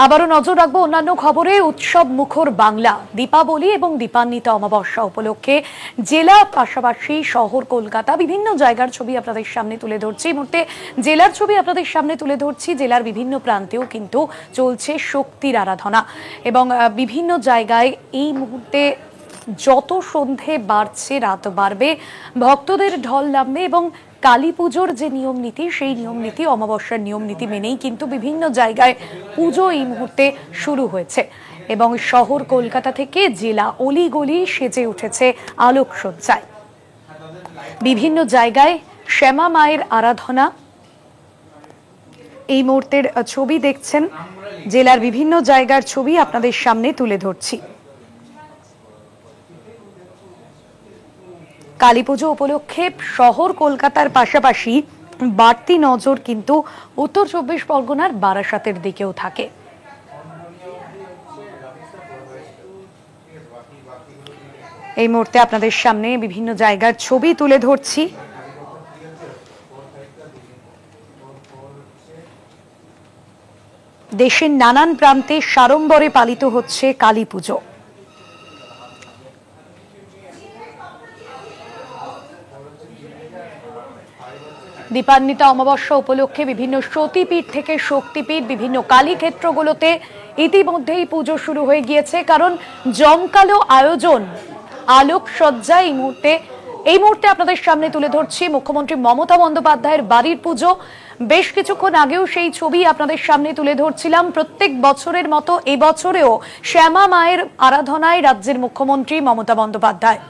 আবারও নজর রাখবো অন্যান্য খবরে। উৎসব মুখর বাংলা, দীপাবলি এবং দীপান্বিতা অমাবস্যা উপলক্ষে জেলা পাশাপাশি শহর কলকাতা বিভিন্ন জায়গার ছবি আপনাদের সামনে তুলে ধরছি। এই মুহূর্তে জেলার ছবি আপনাদের সামনে তুলে ধরছি। জেলার বিভিন্ন প্রান্তেও কিন্তু চলছে শক্তির আরাধনা এবং বিভিন্ন জায়গায় এই মুহূর্তে যত সন্ধে বাড়ছে রাত বাড়বে, ভক্তদের ঢল নামবে এবং কালী পুজোর যে নিয়ম নীতি, সেই নিয়ম নীতি অমাবস্যার নিয়ম নীতি মেনেই কিন্তু বিভিন্ন জায়গায় পুজো এই মুহূর্তে শুরু হয়েছে এবং শহর কলকাতা থেকে জেলা অলিগলি সেজে উঠেছে আলোকসজ্জায়। বিভিন্ন জায়গায় শ্যামা মায়ের আরাধনা এই মুহূর্তের ছবি দেখছেন। জেলার বিভিন্ন জায়গার ছবি আপনাদের সামনে তুলে ধরছি। কালী পুজো উপলক্ষে শহর কলকাতার পাশাপাশি বাড়তি নজর কিন্তু উত্তর ২৪ পরগনার বারাসাতের দিকেও থাকে। এই মুহূর্তে আপনাদের সামনে বিভিন্ন জায়গার ছবি তুলে ধরছি। দেশের নানান প্রান্তে সাড়ম্বরে পালিত হচ্ছে কালী পুজো। দীপান্বিতা অমাবস্যা উপলক্ষে বিভিন্ন সতীপীঠ থেকে শক্তিপীঠ, বিভিন্ন কালী ক্ষেত্রগুলোতে ইতিমধ্যেই পুজো শুরু হয়ে গিয়েছে। কারণ জমকালো আয়োজন, আলোকসজ্জা এই মুহূর্তে আপনাদের সামনে তুলে ধরছি মুখ্যমন্ত্রী মমতা বন্দ্যোপাধ্যায়ের বাড়ির পুজো। বেশ কিছুক্ষণ আগেও সেই ছবি আপনাদের সামনে তুলে ধরছিলাম। প্রত্যেক বছরের মতো এবছরেও শ্যামা মায়ের আরাধনায় রাজ্যের মুখ্যমন্ত্রী মমতা বন্দ্যোপাধ্যায়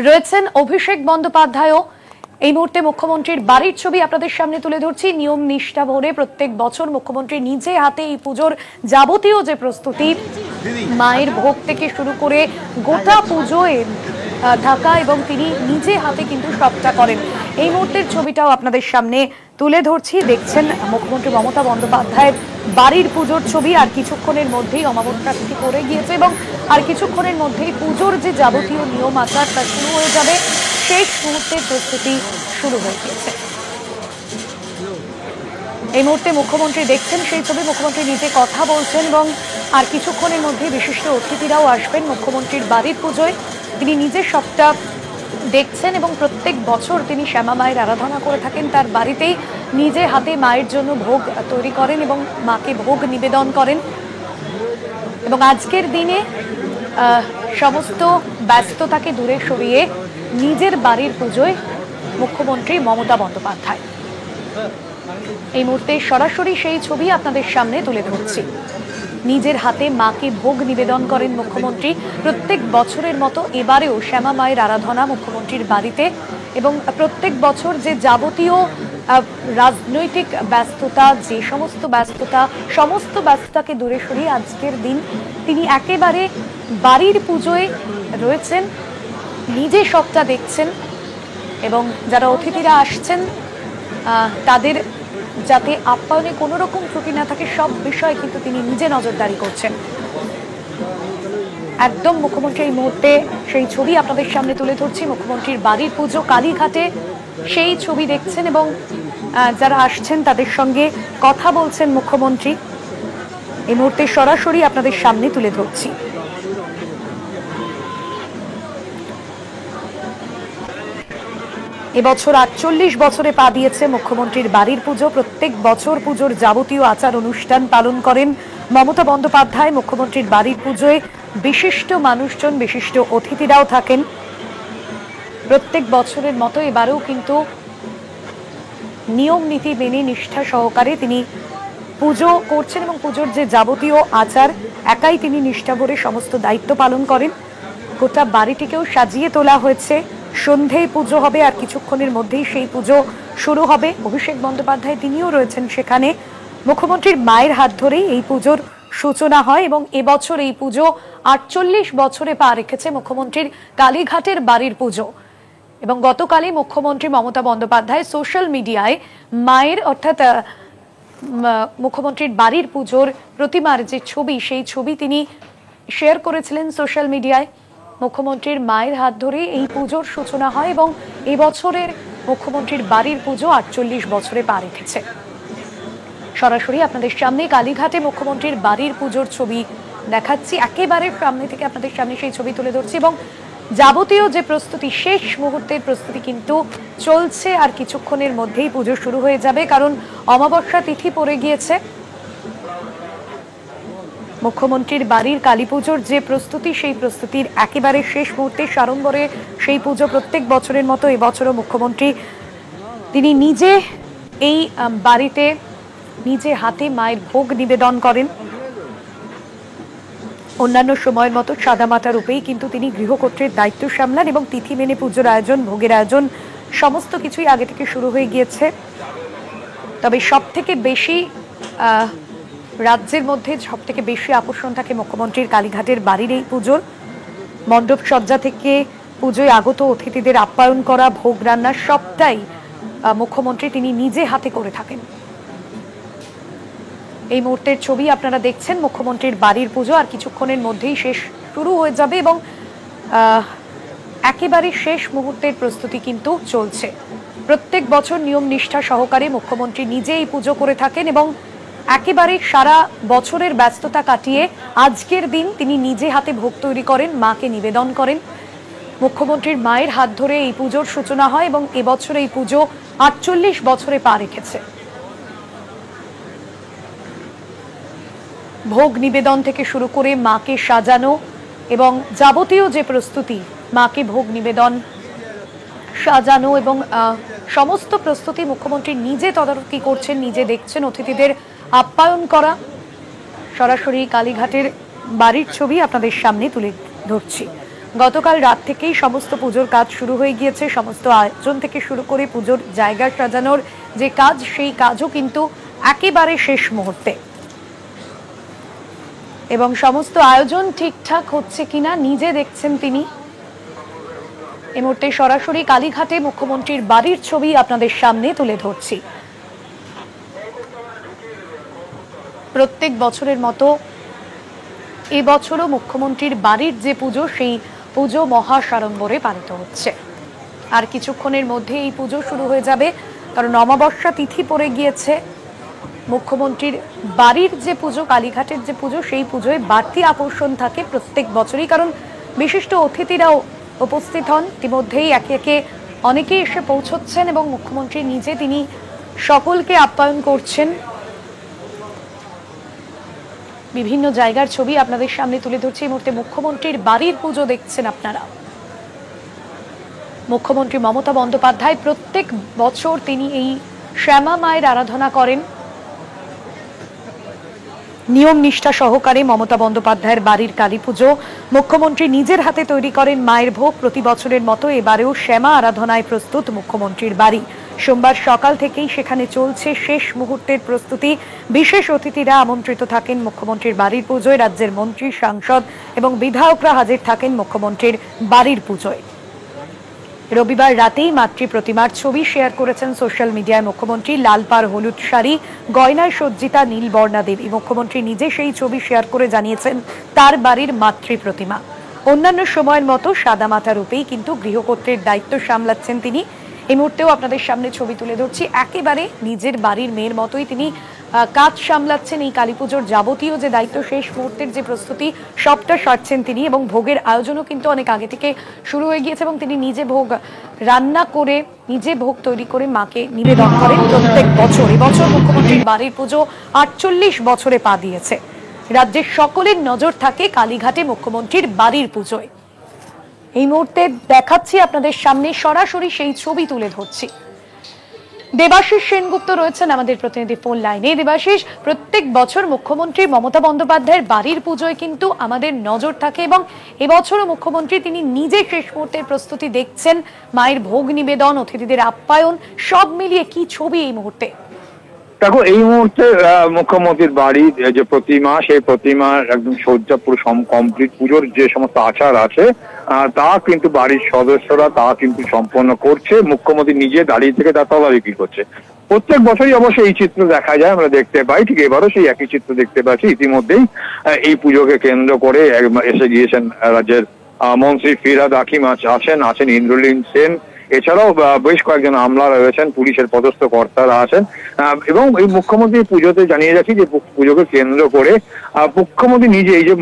রয়েছেন। অভিষেক বন্দ্যোপাধ্যায়ও এই মুহূর্তে মুখ্যমন্ত্রীর বাড়ির ছবি আপনাদের সামনে তুলে ধরছি। নিয়ম নিষ্ঠা ভরে প্রত্যেক বছর মুখ্যমন্ত্রী নিজে হাতে এই পুজোর যাবতীয় যে প্রস্তুতি, মায়ের ভোগ থেকে শুরু করে গোটা পুজোয় থাকা এবং তিনি নিজে হাতে কিন্তু সবটা করেন। এই মুহূর্তের ছবিটাও আপনাদের সামনে তুলে ধরছি। দেখছেন মুখ্যমন্ত্রী মমতা বন্দ্যোপাধ্যায়ের বাড়ির পুজোর ছবি। আর কিছুক্ষণের মধ্যেই অমাবস্যা তিথি পড়ে গিয়েছে এবং আর কিছুক্ষণের মধ্যেই পুজোর যে যাবতীয় নিয়ম আচার তা শুরু হয়ে যাবে। শেষ মুহূর্তের প্রস্তুতি শুরু হয়ে গিয়েছে। এই মুহূর্তে মুখ্যমন্ত্রী দেখছেন সেই ছবি। মুখ্যমন্ত্রী নিজে কথা বলছেন এবং আর কিছুক্ষণের মধ্যে বিশিষ্ট অতিথিরাও আসবেন মুখ্যমন্ত্রীর বাড়ির পুজোয়। তিনি নিজে সবটা দেখছেন এবং প্রত্যেক বছর তিনি শ্যামা মায়ের আরাধনা করে থাকেন। তার বাড়িতেই নিজে হাতে মায়ের জন্য ভোগ তৈরি করেন এবং মাকে ভোগ নিবেদন করেন। এবং আজকের দিনে সমস্ত ব্যস্ততাকে দূরে সরিয়ে নিজের বাড়ির পুজোয় মুখ্যমন্ত্রী মমতা বন্দ্যোপাধ্যায়। এই মুহূর্তে সরাসরি সেই ছবি আপনাদের সামনে তুলে ধরছি। নিজের হাতে মাকে ভোগ নিবেদন করেন মুখ্যমন্ত্রী। প্রত্যেক বছরের মতো এবারেও শ্যামা মায়ের আরাধনা মুখ্যমন্ত্রীর বাড়িতে এবং প্রত্যেক বছর যে যাবতীয় রাজনৈতিক ব্যস্ততা, যে সমস্ত ব্যস্ততাকে দূরে সরিয়ে আজকের দিন তিনি একেবারে বাড়ির পুজোয় রয়েছেন, নিজে সবটা দেখছেন এবং যারা অতিথিরা আসছেন তাদের যাতে আপ্যায়নে কোনো রকম ত্রুটি না থাকে সব বিষয়ে কিন্তু তিনি নিজে নজরদারি করছেন। একদম মুখ্যমন্ত্রী এই মুহূর্তে সেই ছবি আপনাদের সামনে তুলে ধরছি। মুখ্যমন্ত্রীর বাড়ির পুজো কালীঘাটে সেই ছবি দেখছেন এবং যারা আসছেন তাদের সঙ্গে কথা বলছেন মুখ্যমন্ত্রী। এই মুহূর্তে সরাসরি আপনাদের সামনে তুলে ধরছি। এবছর ৪৮ বছরে পা দিয়েছে মুখ্যমন্ত্রীর বাড়ির পুজো। প্রত্যেক বছর পুজোর যাবতীয় আচার অনুষ্ঠান পালন করেন মমতা বন্দ্যোপাধ্যায়। মুখ্যমন্ত্রীর বাড়ির পুজোয় বিশিষ্ট মানুষজন, বিশিষ্ট অতিথিরাও থাকেন। প্রত্যেক বছরের মতো এবারেও কিন্তু নিয়ম নীতি মেনে নিষ্ঠা সহকারে তিনি পুজো করছেন এবং পুজোর যে যাবতীয় আচার একাই তিনি নিষ্ঠা ভরে সমস্ত দায়িত্ব পালন করেন। গোটা বাড়িটিকেও সাজিয়ে তোলা হয়েছে। সন্ধেয় পুজো হবে আর কিছুক্ষণের মধ্যেই সেই পুজো শুরু হবে। অভিষেক বন্দ্যোপাধ্যায় তিনিও রয়েছেন সেখানে। মুখ্যমন্ত্রীর মায়ের হাত ধরেই এই পুজোর সূচনা হয় এবং এবছর এই পুজো ৪৮ বছরে পা রেখেছে মুখ্যমন্ত্রীর কালীঘাটের বাড়ির পুজো। এবং গতকালই মুখ্যমন্ত্রী মমতা বন্দ্যোপাধ্যায় সোশ্যাল মিডিয়ায় মায়ের অর্থাৎ মুখ্যমন্ত্রীর বাড়ির পুজোর প্রতিমার যে ছবি, সেই ছবি তিনি শেয়ার করেছিলেন সোশ্যাল মিডিয়ায়। মুখ্যমন্ত্রীর মায়ের হাত ধরে এই পুজোর সূচনা হয় এবং এবছরের মুখ্যমন্ত্রীর বাড়ির পুজো ৪৮ বছরে পা রেখেছে। সরাসরি আপনাদের সামনে কালীঘাটে মুখ্যমন্ত্রীর বাড়ির পুজোর ছবি দেখাচ্ছি, একেবারে সামনে থেকে আপনাদের সামনে সেই ছবি তুলে ধরছি এবং যাবতীয় যে প্রস্তুতি, শেষ মুহূর্তের প্রস্তুতি কিন্তু চলছে। আর কিছুক্ষণের মধ্যেই পুজো শুরু হয়ে যাবে, কারণ অমাবস্যা তিথি পড়ে গিয়েছে। মুখ্যমন্ত্রীর বাড়ির কালী পুজোর যে প্রস্তুতি, সেই প্রস্তুতির একেবারে শেষ মুহূর্তে সাড়ম্বরে সেই পুজো। প্রত্যেক বছরের মতো এবছরও মুখ্যমন্ত্রী তিনি নিজে এই বাড়িতে নিজে হাতে মায়ের ভোগ নিবেদন করেন। অন্যান্য সময়ের মতো সাদামাটা রূপেই কিন্তু তিনি গৃহকর্ত্রীর দায়িত্ব সামলান এবং তিথি মেনে পুজোর আয়োজন, ভোগের আয়োজন সমস্ত কিছুই আগে থেকে শুরু হয়ে গিয়েছে। তবে সব থেকে বেশি রাজ্যের মধ্যে সব থেকে বেশি আকর্ষণ থাকে মুখ্যমন্ত্রীর কালীঘাটের বাড়ির এই পুজোর। মণ্ডপ সজ্জা থেকে পুজোয় আগত অতিথিদের আপ্যায়ন করা, ভোগ রান্না সবটাই মুখ্যমন্ত্রী তিনি নিজে হাতে করে থাকেন। এই মুহূর্তের ছবি আপনারা দেখছেন মুখ্যমন্ত্রীর বাড়ির পুজো। আর কিছুক্ষণের মধ্যেই শেষ শুরু হয়ে যাবে এবং একেবারে শেষ মুহূর্তের প্রস্তুতি কিন্তু চলছে। প্রত্যেক বছর নিয়ম নিষ্ঠা সহকারে মুখ্যমন্ত্রী নিজে এই পুজো করে থাকেন এবং একেবারে সারা বছরের ব্যস্ততা কাটিয়ে আজকের দিন তিনি নিজে হাতে ভোগ তৈরি করেন, মাকে নিবেদন করেন। মুখ্যমন্ত্রীর মায়ের হাত ধরে এই পুজোর সূচনা হয় এবং এবছর এই পুজো ৪৮ বছরে পা রেখেছে। ভোগ নিবেদন থেকে শুরু করে মাকে সাজানো এবং যাবতীয় যে প্রস্তুতি, মাকে ভোগ নিবেদন, সাজানো এবং সমস্ত প্রস্তুতি মুখ্যমন্ত্রী নিজে তদারকি করছেন, নিজে দেখছেন। অতিথিদের আপ্যায়ন করা, সরাসরি কালীঘাটের বাড়ির ছবি আপনাদের সামনে তুলে ধরছি। গতকাল রাত থেকেই সমস্ত পুজোর কাজ শুরু হয়ে গিয়েছে। সমস্ত আয়োজন থেকে শুরু করে পুজোর জায়গা সাজানোর যে কাজ, সেই কাজও কিন্তু একেবারে শেষ মুহূর্তে এবং সমস্ত আয়োজন ঠিকঠাক হচ্ছে কিনা নিজে দেখছেন তিনি। এই মুহূর্তে সরাসরি কালীঘাটে মুখ্যমন্ত্রীর বাড়ির ছবি আপনাদের সামনে তুলে ধরছি। প্রত্যেক বছরের মতো এবছরও মুখ্যমন্ত্রীর বাড়ির যে পুজো, সেই পুজো মহা সাড়ম্বরে পালিত হচ্ছে। আর কিছুক্ষণের মধ্যে এই পুজো শুরু হয়ে যাবে, কারণ অমাবস্যা তিথি পড়ে গিয়েছে। মুখ্যমন্ত্রীর বাড়ির যে পুজো, কালীঘাটের যে পুজো, সেই পুজোয় বাড়তি আকর্ষণ থাকে প্রত্যেক বছরই, কারণ বিশিষ্ট অতিথিরাও উপস্থিত হন। ইতিমধ্যেই একে একে অনেকেই এসে পৌঁছচ্ছেন এবং মুখ্যমন্ত্রী নিজে তিনি সকলকে আপ্যায়ন করছেন। বিভিন্ন জায়গার ছবি আপনাদের সামনে তুলে ধরছি। এই মুহূর্তে মুখ্যমন্ত্রীর বাড়ির পুজো দেখছেন আপনারা। মুখ্যমন্ত্রী মমতা বন্দ্যোপাধ্যায় প্রত্যেক বছর তিনি এই শ্যামা মায়ের আরাধনা করেন। নিয়ম নিষ্ঠা সহকারে মমতা বন্দ্যোপাধ্যায়ের বাড়ির কালী পুজো মুখ্যমন্ত্রী নিজের হাতে তৈরি করেন মায়ের ভোগ। প্রতি বছরের মতো এবারেও শ্যামা আরাধনায় প্রস্তুত মুখ্যমন্ত্রীর বাড়ি। সোমবার সকাল থেকেই সেখানে চলছে শেষ মুহূর্তের প্রস্তুতি। বিশেষ অতিথিরা আমন্ত্রিত থাকেন মুখ্যমন্ত্রীর বাড়ির পুজোয়। রাজ্যের মন্ত্রী, সাংসদ এবং বিধায়করা হাজির থাকেন মুখ্যমন্ত্রীর বাড়ির পুজোয়। রবিবার রাতেই মাতৃ প্রতিমার ছবি শেয়ার করেছেন সোশ্যাল মিডিয়ায় মুখ্যমন্ত্রী। লাল পাড় হলুদ শাড়ি, গয়নায় সজ্জিতা নীলবর্ণা দেবী। মুখ্যমন্ত্রী নিজে সেই ছবি শেয়ার করে জানিয়েছেন তার বাড়ির মাতৃ প্রতিমা অন্যান্য সময়ের মতো সাদামাটা রূপেই কিন্তু গৃহকর্ত্রীর দায়িত্ব সামলাচ্ছেন তিনি। এই মুহূর্তেও আপনাদের সামনে ছবি তুলে ধরছি। একেবারে নিজের বাড়ির মেয়ের মতোই তিনি কাজ সামলাচ্ছেন। এই কালী পুজোর যাবতীয় যে দায়িত্ব, শেষ মুহূর্তের যে প্রস্তুতি, সবটা সারছেন তিনি এবং ভোগের আয়োজনও কিন্তু অনেক আগে থেকে শুরু হয়ে গিয়েছে এবং তিনি নিজে ভোগ রান্না করে, নিজে ভোগ তৈরি করে মাকে নিবেদন করেন প্রত্যেক বছর। এবছর মুখ্যমন্ত্রীর বাড়ির পুজো ৪৮ বছরে পা দিয়েছে। রাজ্যের সকলের নজর থাকে কালীঘাটে মুখ্যমন্ত্রীর বাড়ির পুজোয়। এই মুহূর্তে দেখাচ্ছি আপনাদের সামনে, সরাসরি সেই ছবি তুলে ধরছি। দেবাশিস সেনগুপ্ত রয়েছেন আমাদের প্রতিনিধি ফোন লাইনে। দেবাশিস, প্রত্যেক বছর মুখ্যমন্ত্রী মমতা বন্দ্যোপাধ্যায়ের বাড়ির পুজোয় কিন্তু আমাদের নজর থাকে এবং এবছরও মুখ্যমন্ত্রী তিনি নিজে শেষ মুহূর্তের প্রস্তুতি দেখছেন। মায়ের ভোগ নিবেদন, অতিথিদের আপ্যায়ন, সব মিলিয়ে কি ছবি এই মুহূর্তে? দেখো, এই মুহূর্তে মুখ্যমন্ত্রীর বাড়ি যে প্রতিমা, সেই প্রতিমার একদম সজ্জা পুরো কমপ্লিট। পুজোর যে সমস্ত আচার আছে তা কিন্তু বাড়ির সদস্যরা তা কিন্তু সম্পন্ন করছে। মুখ্যমন্ত্রী নিজে দাঁড়িয়ে থেকে তা তদারকি করছে। প্রত্যেক বছরই অবশ্যই এই চিত্র দেখা যায়, আমরা দেখতে পাই। ঠিক এবারও সেই একই চিত্র দেখতে পাচ্ছি। ইতিমধ্যেই এই পুজোকে কেন্দ্র করে এসে গিয়েছেন রাজ্যের মন্ত্রী ফিরহাদ হাকিম আছেন ইন্দ্রলীন সেন এছাড়াও বেশ কয়েকজন আমলা রয়েছেন, পুলিশের পদস্থ কর্তারা আছেন। এবং এই মুখ্যমন্ত্রী পুজোতে জানিয়ে রাখি যে পুজোকে কেন্দ্র করে মুখ্যমন্ত্রী নিজে এই যে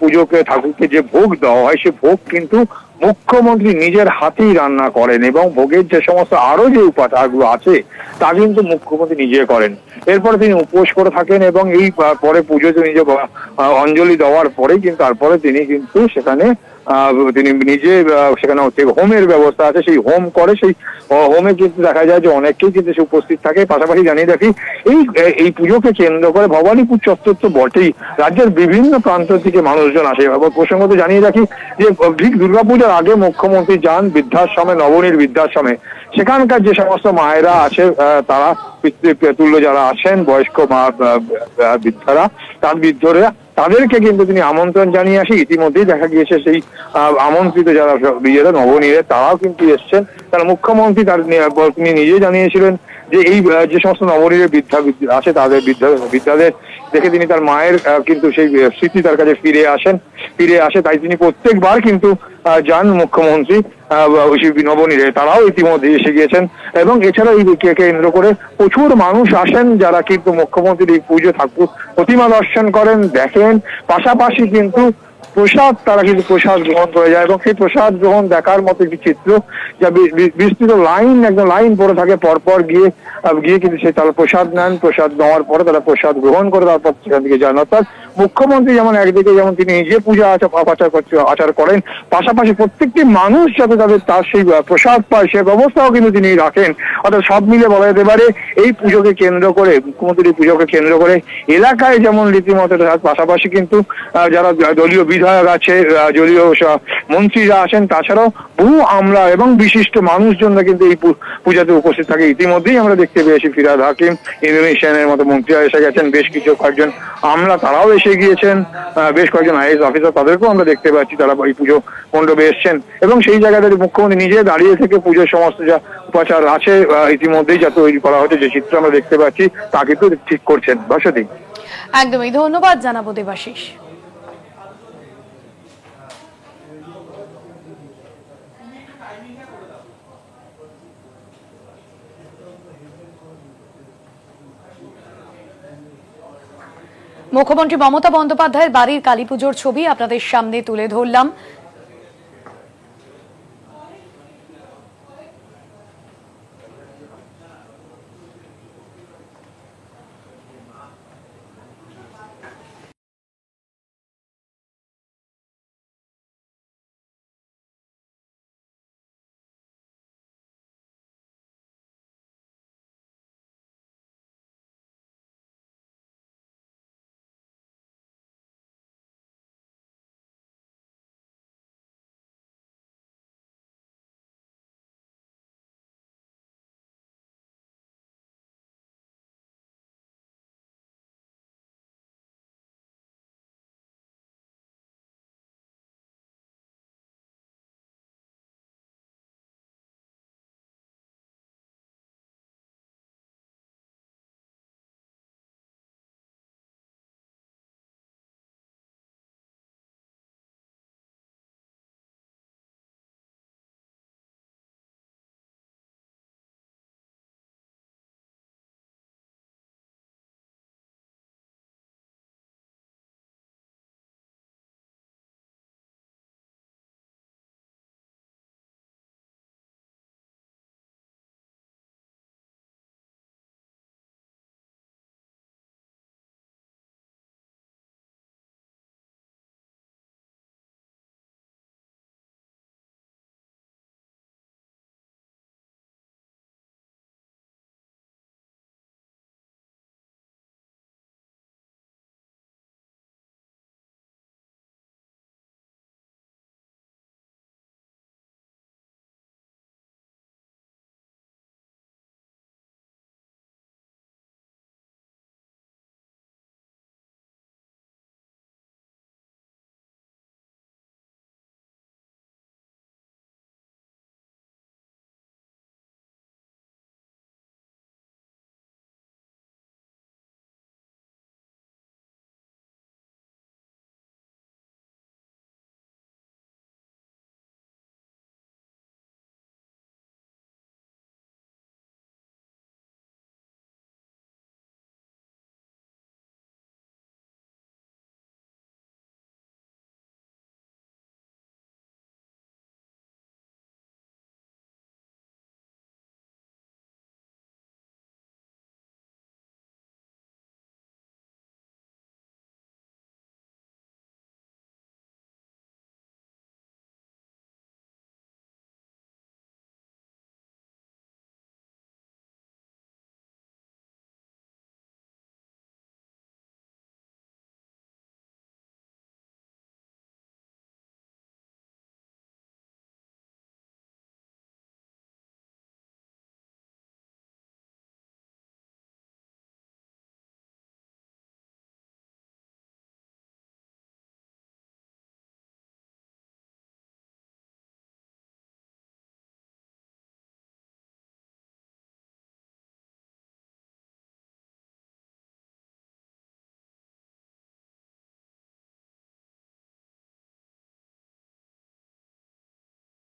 পুজোকে ঠাকুরকে যে ভোগ দেওয়া হয় সে ভোগ কিন্তু মুখ্যমন্ত্রী নিজের হাতেই রান্না করেন এবং ভোগের যে সমস্ত আরো যে উপাচারগুলো আছে তা কিন্তু মুখ্যমন্ত্রী নিজে করেন। এরপরে তিনি উপোস করে থাকেন এবং এই পরে পুজোতে নিজে অঞ্জলি দেওয়ার পরে কিন্তু তারপরে তিনি কিন্তু সেখানে তিনি নিজে সেখানে হচ্ছে হোমের ব্যবস্থা আছে, সেই হোম করে। সেই হোমে কিন্তু দেখা যায় যে অনেকেই কিন্তু সে উপস্থিত থাকে। পাশাপাশি জানিয়ে রাখি এই পুজোকে কেন্দ্র করে ভবানীপুর চত্বর তো বটেই, রাজ্যের বিভিন্ন প্রান্ত থেকে মানুষজন আসে। প্রসঙ্গত জানিয়ে রাখি যে ঠিক দুর্গাপূজার আগে মুখ্যমন্ত্রী যান বৃদ্ধাশ্রমে, নবনীর বৃদ্ধাশ্রমে। সেখানকার যে সমস্ত মায়েরা আছে তারা পিতৃতুল্য যারা আছেন, বয়স্ক মা বৃদ্ধারা, তার বৃদ্ধরা, তাদেরকে কিন্তু তিনি আমন্ত্রণ জানিয়ে আসি। ইতিমধ্যেই দেখা গিয়েছে সেই আমন্ত্রিত যারা বিয়েরা নবনীরে তারাও কিন্তু এসছেন। তারা মুখ্যমন্ত্রী তিনি নিজে জানিয়েছিলেন যে এই যে সমস্ত নবনীরের বৃদ্ধা আছে তাদের বৃদ্ধাদের দেখে তিনি তার মায়ের কিন্তু সেই স্মৃতি তার কাছে ফিরে আসে। তাই তিনি প্রত্যেকবার কিন্তু যান মুখ্যমন্ত্রী নবনীরে, তারাও ইতিমধ্যে এসে গিয়েছেন। এবং এছাড়া এই কেন্দ্র করে প্রচুর মানুষ আসেন যারা কিন্তু মুখ্যমন্ত্রীর এই পুজো ঠাকুর প্রতিমা দর্শন করেন, দেখেন। পাশাপাশি কিন্তু তারা কিন্তু প্রসাদ গ্রহণ করে যায় এবং সেই প্রসাদ গ্রহণ দেখার মতো একটি চিত্র, যা বিস্তৃত একদম লাইন পড়ে থাকে পরপর গিয়ে কিন্তু সেই তারা প্রসাদ নেন। প্রসাদ নেওয়ার পরে তারা প্রসাদ গ্রহণ করে তারপর সেখান থেকে যান। অর্থাৎ মুখ্যমন্ত্রী যেমন একদিকে যেমন তিনি নিজে পূজা আচার করেন, পাশাপাশি প্রত্যেকটি মানুষ যাতে তার সেই প্রসাদ পায় সে ব্যবস্থাও কিন্তু তিনি রাখেন। অর্থাৎ সব মিলে বলা যেতে পারে এই পুজোকে কেন্দ্র করে, মুখ্যমন্ত্রীর পুজোকে কেন্দ্র করে এলাকায় যেমন রীতিমতো, পাশাপাশি কিন্তু যারা দলীয় বিধায়ক আছে, দলীয় মন্ত্রীরা আছেন, তাছাড়াও বহু আমলা এবং বিশিষ্ট মানুষজনরা কিন্তু এই পূজাতে উপস্থিত থাকে। ইতিমধ্যেই আমরা দেখতে পেয়েছি ফিরহাদ হাকিম, ইন্দোনেশিয়ানের মতো মন্ত্রীরা এসে গেছেন, বেশ কিছু কয়েকজন আমলা তারাও এসে গিয়েছেন, বেশ কয়েকজন আইএস অফিসার তাদেরকেও আমরা দেখতে পাচ্ছি তারা এই পুজো মণ্ডপে এসছেন। এবং সেই জায়গাতে মুখ্যমন্ত্রী নিজে দাঁড়িয়ে থেকে পুজোর সমস্ত যা উপাচার আছে ইতিমধ্যেই যা তৈরি করা হয়েছে, যে চিত্র আমরা দেখতে পাচ্ছি তা কিন্তু ঠিক করছেন। বসতি একদমই ধন্যবাদ জানাবো দেবাশিস। মুখ্যমন্ত্রী মমতা বন্দ্যোপাধ্যায়ের বাড়ির কালীপুজোর ছবি আপনাদের সামনে তুলে ধরলাম।